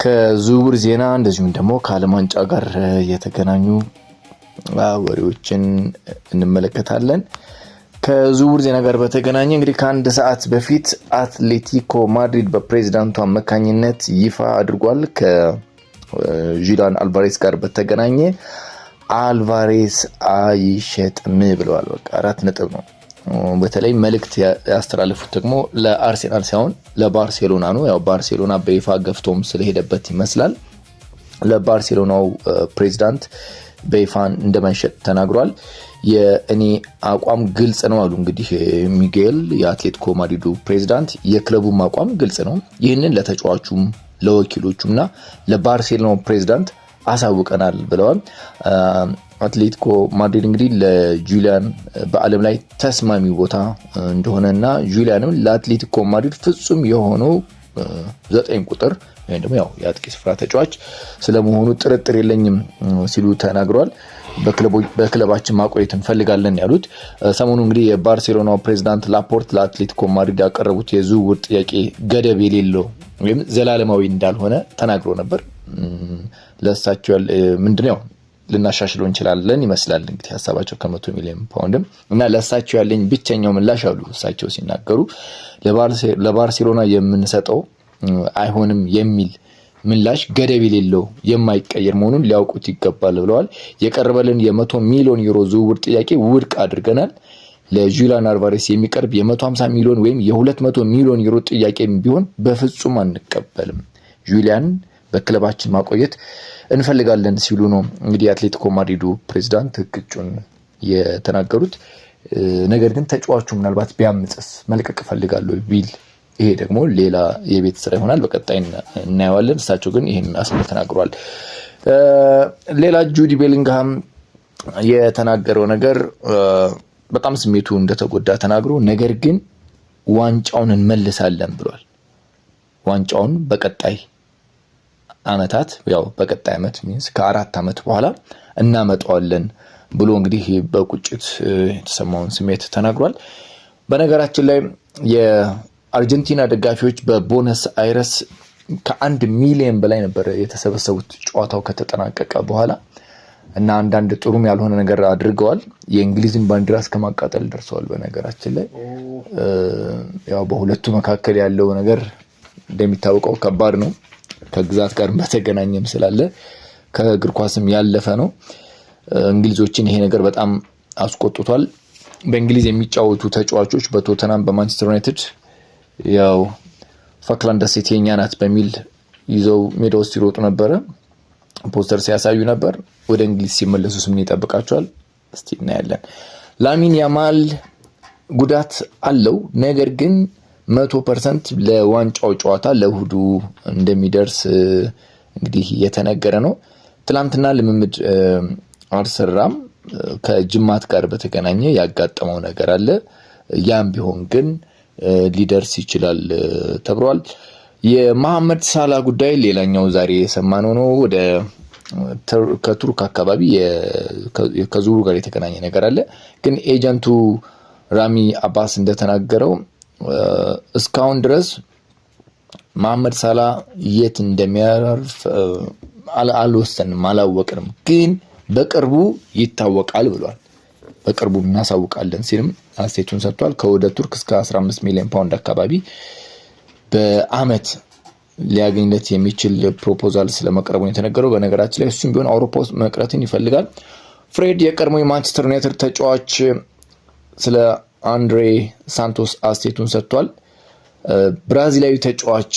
ከዝውውር ዜና እንደዚሁም ደግሞ ከዓለም ዋንጫ ጋር የተገናኙ ወሬዎችን እንመለከታለን። ከዝውውር ዜና ጋር በተገናኘ እንግዲህ ከአንድ ሰዓት በፊት አትሌቲኮ ማድሪድ በፕሬዝዳንቱ አማካኝነት ይፋ አድርጓል። ከጁሊያን አልቫሬስ ጋር በተገናኘ አልቫሬስ አይሸጥም ብለዋል። በቃ 4 ነጥብ ነው። በተለይ መልእክት ያስተላልፉት ደግሞ ለአርሴናል ሳይሆን ለባርሴሎና ነው። ያው ባርሴሎና በይፋ ገፍቶም ስለሄደበት ይመስላል ለባርሴሎናው ፕሬዝዳንት በይፋ እንደማይሸጥ ተናግሯል። የእኔ አቋም ግልጽ ነው አሉ። እንግዲህ ሚጌል የአትሌቲኮ ማድሪዱ ፕሬዝዳንት የክለቡም አቋም ግልጽ ነው። ይህንን ለተጫዋቹም ለወኪሎቹና ለባርሴሎናው ፕሬዝዳንት አሳውቀናል ብለዋል። አትሌቲኮ ማድሪድ እንግዲህ ለጁሊያን በዓለም ላይ ተስማሚ ቦታ እንደሆነና ጁሊያንም ለአትሌቲኮ ማድሪድ ፍጹም የሆነው 9 ቁጥር ወይም ደግሞ ያው የአጥቂ ስፍራ ተጫዋች ስለመሆኑ ጥርጥር የለኝም ሲሉ ተናግሯል። በክለባችን ማቆየት እንፈልጋለን ያሉት ሰሞኑ እንግዲህ የባርሴሎናው ፕሬዝዳንት ላፖርት ለአትሌቲኮ ማድሪድ ያቀረቡት የዝውውር ጥያቄ ገደብ የሌለው ወይም ዘላለማዊ እንዳልሆነ ተናግሮ ነበር። ለእሳቸው ምንድነው ልናሻሽለው እንችላለን ይመስላል እንግዲህ ሐሳባቸው ከ100 ሚሊዮን ፓውንድም እና ለእሳቸው ያለኝ ብቸኛው ምላሽ አሉ እሳቸው ሲናገሩ ለባርሴሎና የምንሰጠው አይሆንም የሚል ምላሽ ገደብ የሌለው የማይቀየር መሆኑን ሊያውቁት ይገባል ብለዋል። የቀረበልን የ100 ሚሊዮን ዩሮ ዝውውር ጥያቄ ውድቅ አድርገናል። ለጁሊያን አልቫሬስ የሚቀርብ የ150 ሚሊዮን ወይም የ200 ሚሊዮን ዩሮ ጥያቄ ቢሆን በፍጹም አንቀበልም። ጁሊያን በክለባችን ማቆየት እንፈልጋለን ሲሉ ነው እንግዲህ አትሌቲኮ ማድሪዱ ፕሬዝዳንት እቅጩን የተናገሩት። ነገር ግን ተጫዋቹ ምናልባት ቢያምጽስ መልቀቅ ፈልጋለሁ ቢል ይሄ ደግሞ ሌላ የቤት ስራ ይሆናል። በቀጣይ እናየዋለን። እሳቸው ግን ይሄን አስመልክተው ተናግሯል። ሌላ ጁዲ ቤሊንግሃም የተናገረው ነገር በጣም ስሜቱ እንደተጎዳ ተናግሮ ነገር ግን ዋንጫውን እንመልሳለን ብሏል። ዋንጫውን በቀጣይ አመታት ያው በቀጣይ አመት ከ4 አመት በኋላ እናመጣዋለን ብሎ እንግዲህ በቁጭት የተሰማውን ስሜት ተናግሯል። በነገራችን ላይ የአርጀንቲና ደጋፊዎች በቦነስ አይረስ ከ1 ሚሊዮን በላይ ነበር የተሰበሰቡት ጨዋታው ከተጠናቀቀ በኋላ እና አንዳንድ ጥሩም ያልሆነ ነገር አድርገዋል። የእንግሊዝን ባንዲራ እስከማቃጠል ደርሰዋል። በነገራችን ላይ ያው በሁለቱ መካከል ያለው ነገር እንደሚታወቀው ከባድ ነው። ከግዛት ጋር በተገናኘም ስላለ ከእግር ኳስም ያለፈ ነው። እንግሊዞችን ይሄ ነገር በጣም አስቆጥቷል። በእንግሊዝ የሚጫወቱ ተጫዋቾች በቶተናም በማንቸስተር ዩናይትድ ያው ፋክላንድ ደሴት የኛ ናት በሚል ይዘው ሜዳ ውስጥ ይሮጡ ነበረ። ፖስተር ሲያሳዩ ነበር። ወደ እንግሊዝ ሲመለሱስ ምን ይጠብቃቸዋል? እስቲ እናያለን። ላሚን ያማል ጉዳት አለው፣ ነገር ግን 100% ለዋንጫው ጨዋታ ለእሁዱ እንደሚደርስ እንግዲህ የተነገረ ነው። ትላንትና ልምምድ አልሰራም። ከጅማት ጋር በተገናኘ ያጋጠመው ነገር አለ። ያም ቢሆን ግን ሊደርስ ይችላል ተብሏል። የመሐመድ ሳላ ጉዳይ ሌላኛው ዛሬ የሰማነው ነው። ወደ ከቱርክ አካባቢ ከዝውውሩ ጋር የተገናኘ ነገር አለ። ግን ኤጀንቱ ራሚ አባስ እንደተናገረው እስካሁን ድረስ መሐመድ ሳላ የት እንደሚያርፍ አልወሰንም፣ አላወቅንም፣ ግን በቅርቡ ይታወቃል ብሏል። በቅርቡ እናሳውቃለን ሲልም አስተያየቱን ሰጥቷል። ከወደ ቱርክ እስከ 15 ሚሊዮን ፓውንድ አካባቢ በአመት ሊያገኝለት የሚችል ፕሮፖዛል ስለመቅረቡ የተነገረው። በነገራችን ላይ እሱም ቢሆን አውሮፓ ውስጥ መቅረትን ይፈልጋል። ፍሬድ የቀድሞ የማንቸስተር ዩናይትድ ተጫዋች ስለ አንድሬ ሳንቶስ አስተያየቱን ሰጥቷል። ብራዚላዊ ተጫዋች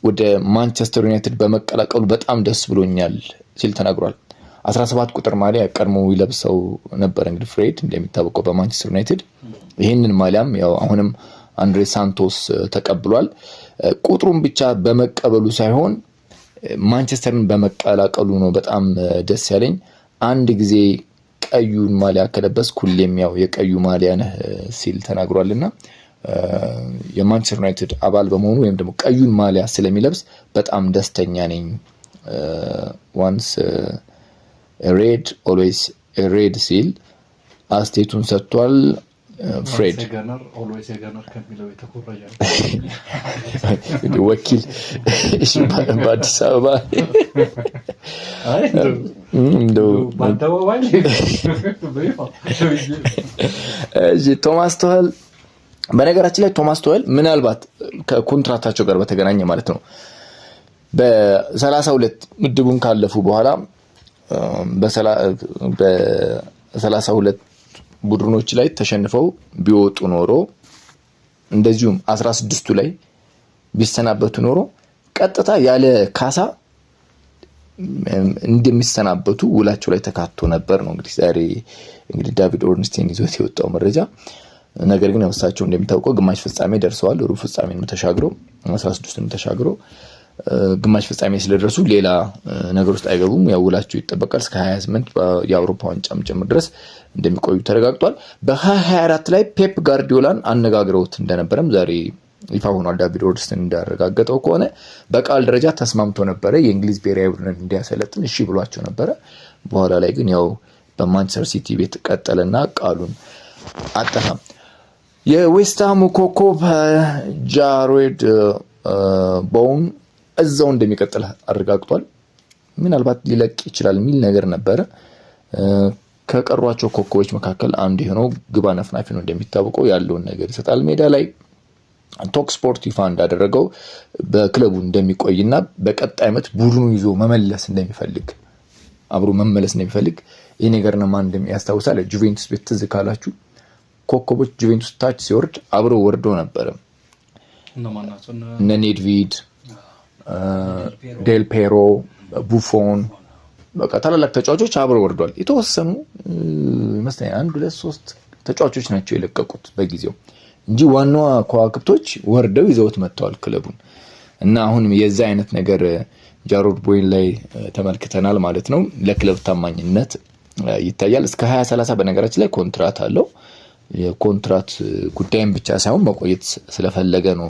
ወደ ማንቸስተር ዩናይትድ በመቀላቀሉ በጣም ደስ ብሎኛል ሲል ተናግሯል። 17 ቁጥር ማሊያ ቀድሞ ይለብሰው ነበር እንግዲህ ፍሬድ እንደሚታወቀው በማንቸስተር ዩናይትድ። ይህንን ማሊያም ያው አሁንም አንድሬ ሳንቶስ ተቀብሏል። ቁጥሩን ብቻ በመቀበሉ ሳይሆን ማንቸስተርን በመቀላቀሉ ነው በጣም ደስ ያለኝ። አንድ ጊዜ ቀዩን ማሊያ ከለበስኩ ሁሌም ያው የቀዩ ማሊያ ነህ ሲል ተናግሯልና የማንቸስተር ዩናይትድ አባል በመሆኑ ወይም ደግሞ ቀዩን ማሊያ ስለሚለብስ በጣም ደስተኛ ነኝ። ዋንስ ሬድ ኦልዌይስ ሬድ ሲል አስተያየቱን ሰጥቷል። ፍሬድ ወኪል በአዲስ አበባ ቶማስ ቱኸል በነገራችን ላይ ቶማስ ቱኸል ምናልባት ከኮንትራታቸው ጋር በተገናኘ ማለት ነው በ32 ምድቡን ካለፉ በኋላ በ32 ቡድኖች ላይ ተሸንፈው ቢወጡ ኖሮ እንደዚሁም 16ቱ ላይ ቢሰናበቱ ኖሮ ቀጥታ ያለ ካሳ እንደሚሰናበቱ ውላቸው ላይ ተካቶ ነበር ነው እንግዲህ ዛሬ እንግዲህ ዳቪድ ኦርንስቲን ይዞት የወጣው መረጃ። ነገር ግን ያውሳቸው እንደሚታወቀው ግማሽ ፍጻሜ ደርሰዋል። ሩብ ፍጻሜን ተሻግረው 16ቱን ተሻግረው ግማሽ ፍጻሜ ስለደረሱ ሌላ ነገር ውስጥ አይገቡም። ያው ውላቸው ይጠበቃል እስከ 28 የአውሮፓ ዋንጫም ጭምር ድረስ እንደሚቆዩ ተረጋግጧል። በ2024 ላይ ፔፕ ጋርዲዮላን አነጋግረውት እንደነበረም ዛሬ ይፋ ሆኗል። ዳቪድ ኦርንስቲን እንዳረጋገጠው ከሆነ በቃል ደረጃ ተስማምቶ ነበረ የእንግሊዝ ብሔራዊ ቡድንን እንዲያሰለጥን እሺ ብሏቸው ነበረ። በኋላ ላይ ግን ያው በማንቸስተር ሲቲ ቤት ቀጠለና ቃሉን አጠፋም። የዌስትሃሙ ኮከብ ጃሬድ ቦውን እዛው እንደሚቀጥል አረጋግጧል። ምናልባት ሊለቅ ይችላል የሚል ነገር ነበረ። ከቀሯቸው ኮከቦች መካከል አንዱ የሆነው ግብ አነፍናፊ ነው። እንደሚታወቀው ያለውን ነገር ይሰጣል ሜዳ ላይ። ቶክ ስፖርት ይፋ እንዳደረገው በክለቡ እንደሚቆይና በቀጣይ ዓመት ቡድኑ ይዞ መመለስ እንደሚፈልግ አብሮ መመለስ እንደሚፈልግ ይሄ ነገር ነው ማን እንደሚያስታውሳል። ጁቬንቱስ ቤት ትዝ ካላችሁ ኮከቦች ጁቬንቱስ ታች ሲወርድ አብረው ወርዶ ነበር። እነ ኔድቪድ፣ ዴል ፔሮ፣ ቡፎን በቃ ታላላቅ ተጫዋቾች አብረው ወርዷል። የተወሰኑ ይመስለኛል 1 2 3 ተጫዋቾች ናቸው የለቀቁት በጊዜው እንጂ ዋናዋ ከዋክብቶች ወርደው ይዘውት መጥተዋል ክለቡን። እና አሁንም የዛ አይነት ነገር ጃሬድ ቦዌን ላይ ተመልክተናል ማለት ነው። ለክለብ ታማኝነት ይታያል። እስከ 2030 በነገራችን ላይ ኮንትራት አለው። የኮንትራት ጉዳይም ብቻ ሳይሆን መቆየት ስለፈለገ ነው